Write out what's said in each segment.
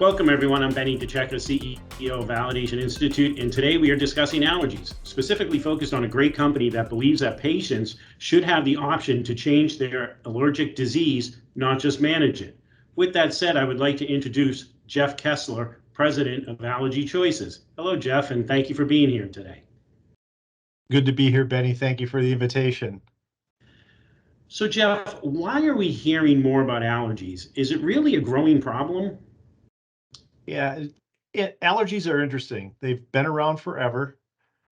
Welcome everyone, I'm Benny DeCecca, CEO of Validation Institute, and today we are discussing allergies, specifically focused on a great company that believes that patients should have the option to change their allergic disease, not just manage it. With that said, I would like to introduce Jeff Kessler, President of allergychoices. Hello, Jeff, and thank you for being here today. Good to be here, Benny. Thank you for the invitation. So Jeff, why are we hearing more about allergies? Is it really a growing problem? Yeah, allergies are interesting. They've been around forever.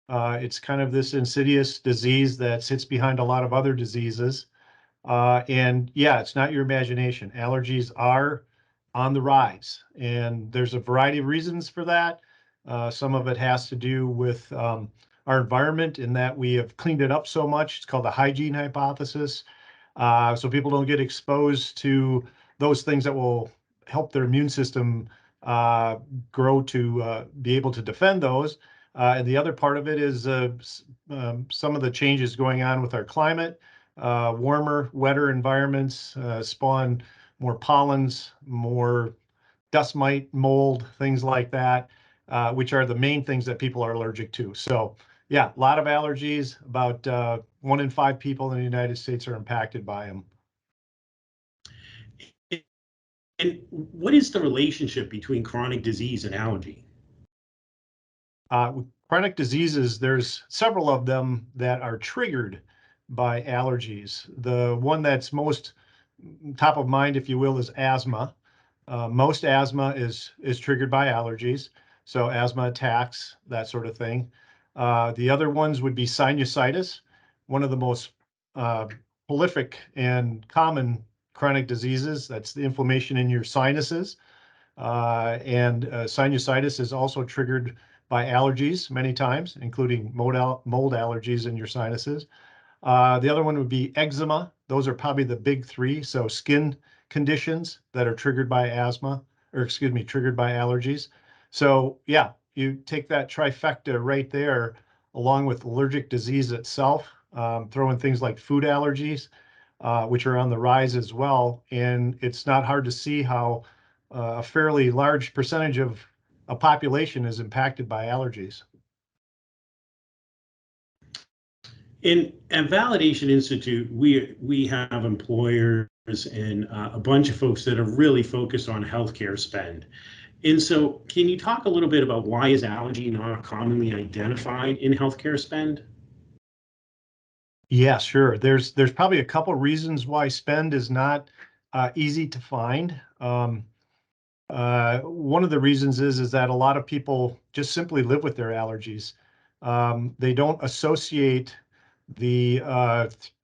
It's kind of this insidious disease that sits behind a lot of other diseases. And yeah, it's not your imagination. Allergies are on the rise, and there's a variety of reasons for that. Some of it has to do with our environment in that we have cleaned it up so much. It's called the hygiene hypothesis. So people don't get exposed to those things that will help their immune system grow to be able to defend those. And the other part of it is some of the changes going on with our climate. Warmer, wetter environments spawn more pollens, more dust mite, mold, things like that, which are the main things that people are allergic to. So yeah, a lot of allergies. About 1 in 5 people in the United States are impacted by them. And what is the relationship between chronic disease and allergy? Chronic diseases, there's several of them that are triggered by allergies. The one that's most top of mind, if you will, is asthma. Most asthma is triggered by allergies, so asthma attacks, that sort of thing. The other ones would be sinusitis, one of the most prolific and common chronic diseases. That's the inflammation in your sinuses. And sinusitis is also triggered by allergies many times, including mold allergies in your sinuses. The other one would be eczema. Those are probably the big three. So skin conditions that are triggered by asthma, or excuse me, triggered by allergies. So yeah, you take that trifecta right there, along with allergic disease itself, throw in things like food allergies, which are on the rise as well. And it's not hard to see how a fairly large percentage of a population is impacted by allergies. At Validation Institute, we have employers and a bunch of folks that are really focused on healthcare spend. And so can you talk a little bit about why is allergy not commonly identified in healthcare spend? Yeah, sure. There's probably a couple reasons why spend is not easy to find. One of the reasons is that a lot of people just simply live with their allergies. They don't associate the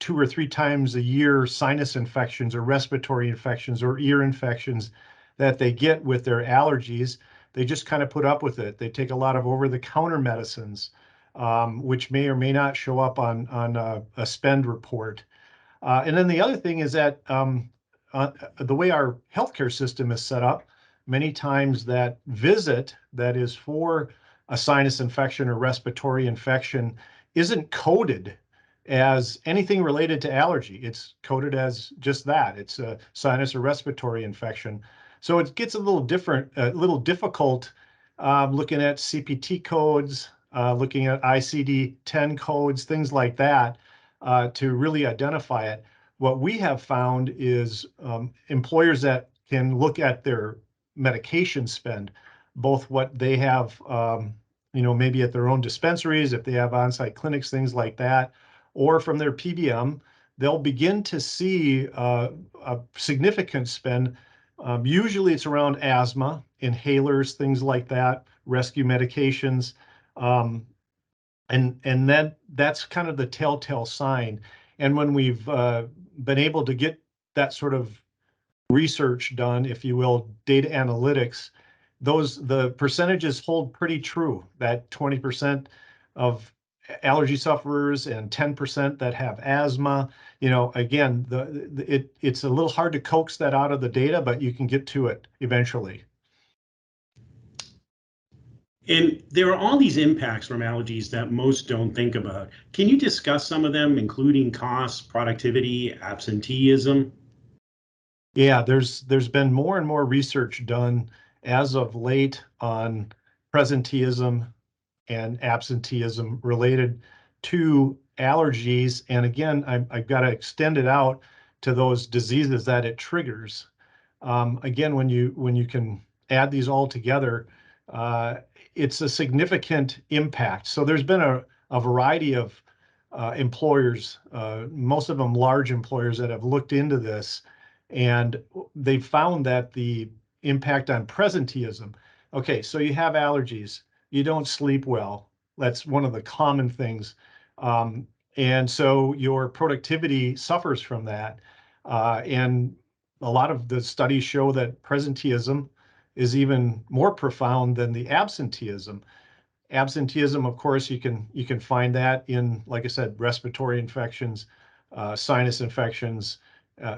2 or 3 times a year sinus infections or respiratory infections or ear infections that they get with their allergies. They just kind of put up with it. They take a lot of over-the-counter medicines, which may or may not show up on a spend report. And then the other thing is that the way our healthcare system is set up, many times that visit that is for a sinus infection or respiratory infection isn't coded as anything related to allergy. It's coded as just that. It's a sinus or respiratory infection. So it gets a little different, a little difficult looking at CPT codes, looking at ICD-10 codes, things like that, to really identify it. What we have found is employers that can look at their medication spend, both what they have, maybe at their own dispensaries, if they have on-site clinics, things like that, or from their PBM, they'll begin to see a significant spend. Usually it's around asthma, inhalers, things like that, rescue medications. And that's kind of the telltale sign. And when we've been able to get that sort of research done, if you will, data analytics, the percentages hold pretty true, that 20% of allergy sufferers and 10% that have asthma. Again, it's a little hard to coax that out of the data, but you can get to it eventually. And there are all these impacts from allergies that most don't think about. Can you discuss some of them, including costs, productivity, absenteeism? Yeah, there's been more and more research done as of late on presenteeism and absenteeism related to allergies. And again, I've got to extend it out to those diseases that it triggers. Again, when you can add these all together, it's a significant impact. So there's been a variety of employers, most of them large employers, that have looked into this, and they found that the impact on presenteeism. Okay, so you have allergies, you don't sleep well. That's one of the common things. Um, and so your productivity suffers from that. And a lot of the studies show that presenteeism is even more profound than the absenteeism. Absenteeism, of course, you can find that in, like I said, respiratory infections, sinus infections.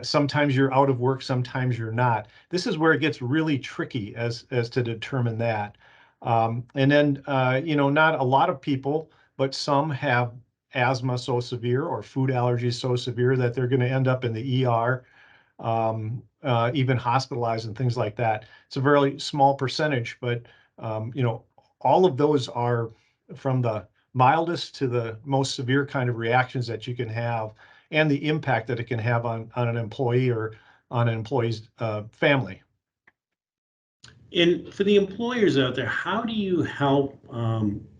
Sometimes you're out of work, sometimes you're not. This is where it gets really tricky as to determine that. And then, not a lot of people, but some have asthma so severe or food allergies so severe that they're going to end up in the ER, even hospitalized and things like that. It's a very small percentage, but um, you know, all of those are from the mildest to the most severe kind of reactions that you can have, and the impact that it can have on an employee or on an employee's family. And for the employers out there, how do you help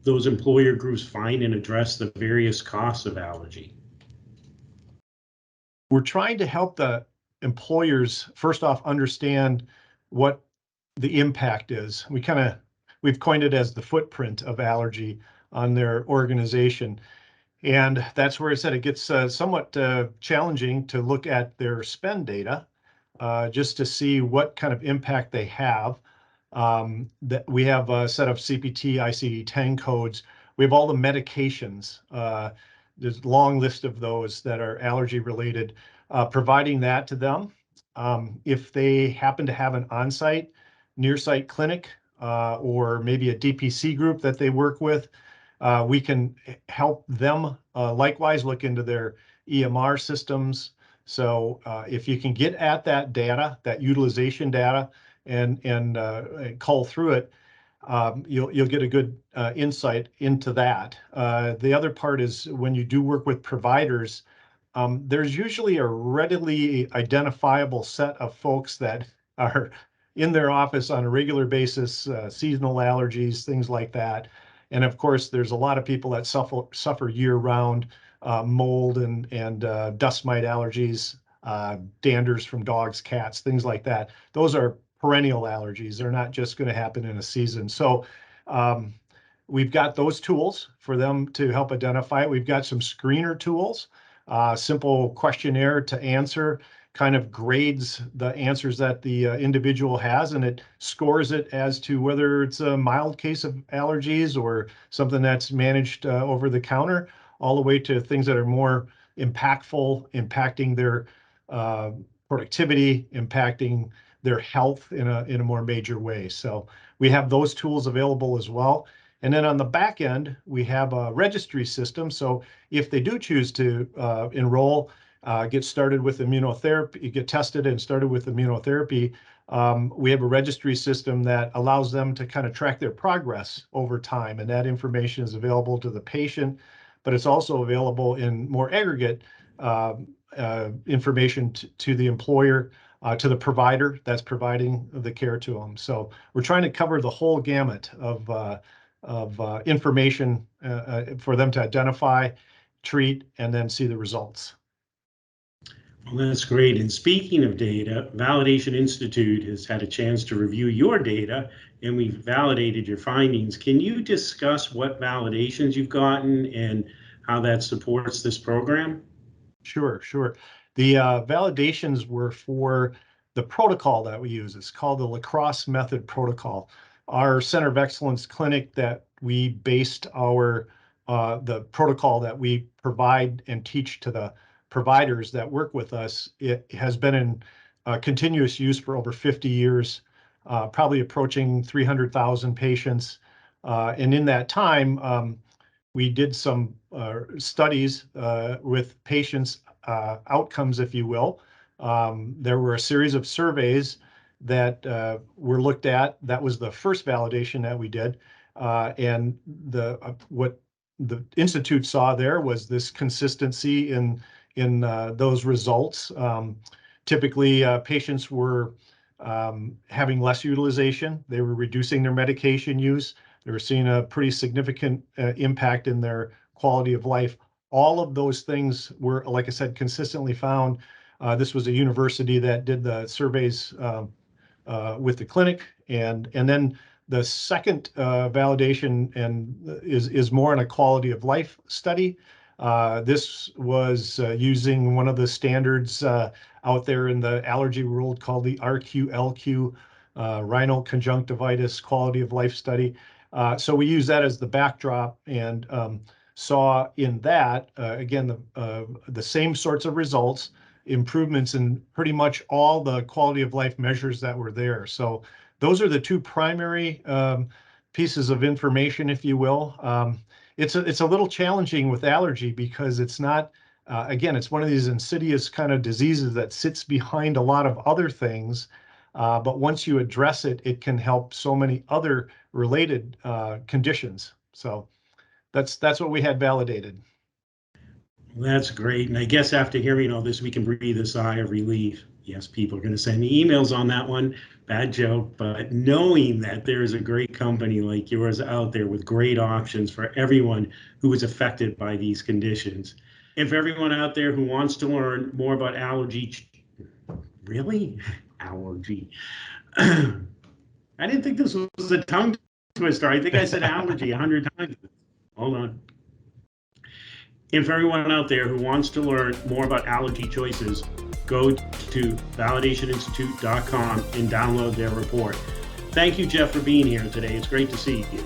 those employer groups find and address the various costs of allergy? We're trying to help the employers first off understand what the impact is. We've coined it as the footprint of allergy on their organization. And that's where I said it gets somewhat challenging to look at their spend data, just to see what kind of impact they have. That we have a set of CPT ICD-10 codes. We have all the medications. There's a long list of those that are allergy related, providing that to them. If they happen to have an on-site, near-site clinic, or maybe a DPC group that they work with, we can help them likewise look into their EMR systems. So if you can get at that data, that utilization data, and cull through it, you'll get a good insight into that. The other part is when you do work with providers, there's usually a readily identifiable set of folks that are in their office on a regular basis, seasonal allergies, things like that. And of course, there's a lot of people that suffer year-round mold and dust mite allergies, danders from dogs, cats, things like that. Those are perennial allergies. They're not just going to happen in a season. So um, we've got those tools for them to help identify it. We've got some screener tools, simple questionnaire to answer, kind of grades the answers that the individual has, and it scores it as to whether it's a mild case of allergies or something that's managed over the counter, all the way to things that are more impactful, impacting their uh, productivity, impacting their health in a more major way. So we have those tools available as well. And then on the back end, we have a registry system. So if they do choose to enroll, get started with immunotherapy, get tested and started with immunotherapy, we have a registry system that allows them to kind of track their progress over time. And that information is available to the patient, but it's also available in more aggregate information to the employer, to the provider that's providing the care to them. So we're trying to cover the whole gamut of information for them to identify, treat, and then see the results. Well, that's great. And speaking of data, Validation Institute has had a chance to review your data and we've validated your findings. Can you discuss what validations you've gotten and how that supports this program? Sure, sure. The validations were for the protocol that we use. It's called the lacrosse method protocol. Our Center of Excellence clinic that we based the protocol that we provide and teach to the providers that work with us, it has been in continuous use for over 50 years, probably approaching 300,000 patients. And in that time, we did some studies with patients' outcomes, if you will. There were a series of surveys that were looked at. That was the first validation that we did. And what the Institute saw there was this consistency in those results. Typically, patients were having less utilization. They were reducing their medication use. They were seeing a pretty significant impact in their quality of life. All of those things were, like I said, consistently found. This was a university that did the surveys with the clinic, and then the second validation is more in a quality of life study. This was using one of the standards out there in the allergy world called the RQLQ, Rhinal Conjunctivitis Quality of Life Study. So we use that as the backdrop and saw in that, again, the same sorts of results, improvements in pretty much all the quality of life measures that were there. So those are the two primary pieces of information, if you will. It's a little challenging with allergy because it's not, again, it's one of these insidious kind of diseases that sits behind a lot of other things. But once you address it, it can help so many other related conditions. So that's what we had validated. Well, that's great. And I guess after hearing all this, we can breathe a sigh of relief. Yes, people are going to send me emails on that one. Bad joke. But knowing that there is a great company like yours out there with great options for everyone who is affected by these conditions. And for everyone out there who wants to learn more about allergy, really? Allergy. I didn't think this was a tongue twister. I think I said allergy 100 times. Hold on. And for everyone out there who wants to learn more about allergy choices, go to validationinstitute.com and download their report. Thank you, Jeff, for being here today. It's great to see you.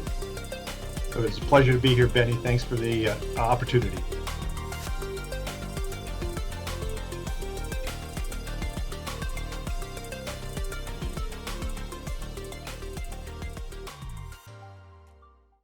It was a pleasure to be here, Benny. Thanks for the opportunity.